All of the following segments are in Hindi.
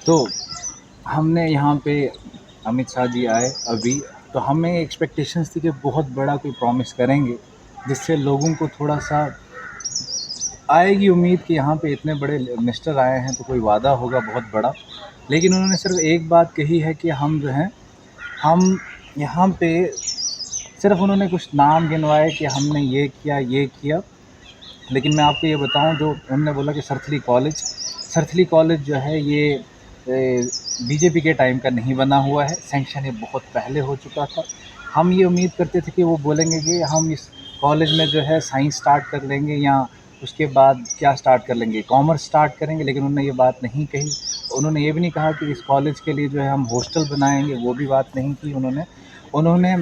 तो हमने यहाँ पे अमित शाह जी आए अभी, तो हमें एक्सपेक्टेशंस थी कि बहुत बड़ा कोई प्रॉमिस करेंगे, जिससे लोगों को थोड़ा-सा आएगी उम्मीद कि यहाँ पे इतने बड़े मिनिस्टर आए हैं तो कोई वादा होगा बहुत बड़ा। लेकिन उन्होंने सिर्फ़ एक बात कही है कि हम जो हैं, हम यहाँ पे सिर्फ़ उन्होंने कुछ नाम गिनवाए कि हमने ये किया। लेकिन मैं आपको ये बताऊँ, जो उन्होंने बोला कि सरथली कॉलेज जो है ये बीजेपी के टाइम का नहीं बना हुआ है, सैंक्शन ये बहुत पहले हो चुका था। हम ये उम्मीद करते थे कि वो बोलेंगे कि हम इस कॉलेज में जो है साइंस स्टार्ट कर लेंगे या उसके बाद क्या स्टार्ट कर लेंगे, कॉमर्स स्टार्ट करेंगे, लेकिन उन्होंने ये बात नहीं कही। उन्होंने ये भी नहीं कहा कि इस कॉलेज के लिए जो है हम हॉस्टल बनाएँगे, वो भी बात नहीं की उन्होंने। उन्होंने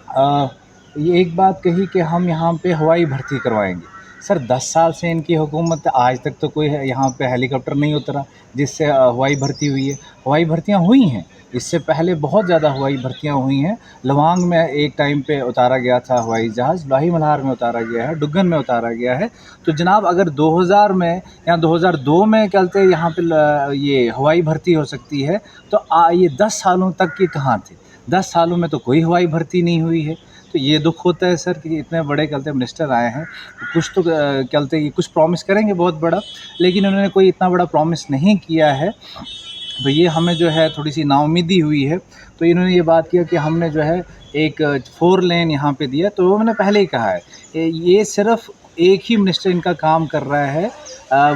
अ, ये एक बात कही कि हम यहाँ पे हवाई भर्ती करवाएँगे। सर 10 साल से इनकी हुकूमत है, आज तक तो कोई यहाँ पे हेलीकॉप्टर नहीं उतरा जिससे हवाई भर्ती हुई है। हवाई भर्तियाँ हुई हैं, इससे पहले बहुत ज़्यादा हवाई भर्तियाँ हुई हैं। लवांग में एक टाइम पे उतारा गया था हवाई जहाज़, लाही मल्हार में उतारा गया है, डुग्गन में उतारा गया है। तो जनाब अगर 2000 में या 2002 में चलते यहाँ पे ये हवाई भर्ती हो सकती है, तो ये 10 सालों तक ये कहाँ थे? 10 सालों में तो कोई हवाई भर्ती नहीं हुई है। तो ये दुःख होता है सर कि इतने बड़े कहते मिनिस्टर आए हैं, कुछ तो कहते ये कुछ प्रॉमिस करेंगे बहुत बड़ा, लेकिन उन्होंने कोई इतना बड़ा प्रॉमिस नहीं किया है। तो ये हमें जो है थोड़ी-सी नाउम्मीदी हुई है। तो इन्होंने ये बात किया कि हमने जो है एक 4 लेन यहाँ पे दिया, तो वो मैंने पहले ही कहा है, ये सिर्फ़ एक ही मिनिस्टर इनका काम कर रहा है,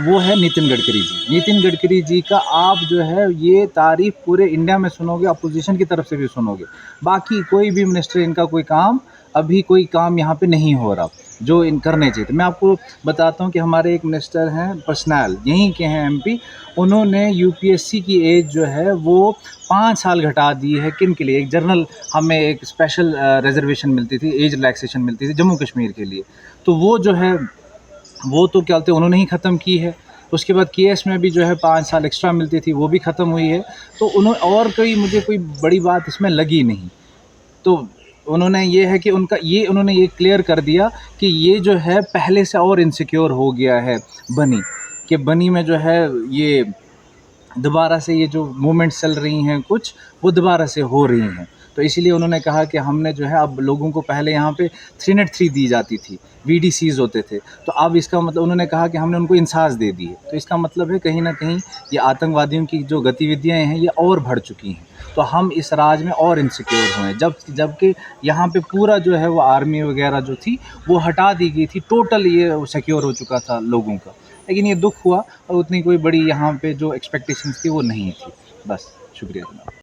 वो है नितिन गडकरी जी। नितिन गडकरी जी का आप जो है ये तारीफ़ पूरे इंडिया में सुनोगे, अपोज़िशन की तरफ से भी सुनोगे। बाकी कोई भी मिनिस्टर इनका कोई काम यहाँ पे नहीं हो रहा, जो इन करने चाहिए थे। मैं आपको बताता हूँ कि हमारे एक मिनिस्टर हैं पर्सनल, यहीं के हैं एमपी, उन्होंने यूपीएससी की एज जो है वो 5 साल घटा दी है। किन के लिए? एक जनरल, हमें एक स्पेशल रिज़र्वेशन मिलती थी, एज रिलैक्सेशन मिलती थी जम्मू कश्मीर के लिए। तो वो जो है, वो तो क्या बोलते हैं उन्होंने ही ख़त्म की है। उसके बाद केएस में भी जो है 5 साल एक्स्ट्रा मिलती थी, वो भी ख़त्म हुई है। तो और मुझे कोई बड़ी बात इसमें लगी नहीं। तो उन्होंने ये है कि उन्होंने ये क्लियर कर दिया कि ये जो है पहले से और इनसिक्योर हो गया है बनी, कि बनी में जो है ये दोबारा से ये जो मूवमेंट्स चल रही हैं कुछ, वो दोबारा से हो रही हैं। तो इसीलिए उन्होंने कहा कि हमने जो है अब लोगों को पहले यहाँ पे 3 नेट 3 दी जाती थी, वीडीसीज़ होते थे। तो अब इसका मतलब उन्होंने कहा कि हमने उनको इंसास दे दिए। तो इसका मतलब है कहीं न कहीं ये आतंकवादियों की जो गतिविधियाँ हैं ये और बढ़ चुकी हैं। तो हम इस राज में और इनसिक्योर हुए हैं। जबकि यहाँ पे पूरा जो है वो आर्मी वग़ैरह जो थी वो हटा दी गई थी, टोटल ये सिक्योर हो चुका था लोगों का। लेकिन ये दुःख हुआ, और उतनी कोई बड़ी यहाँ पे जो एक्सपेक्टेशंस थी वो नहीं थी। बस, शुक्रिया जनाब।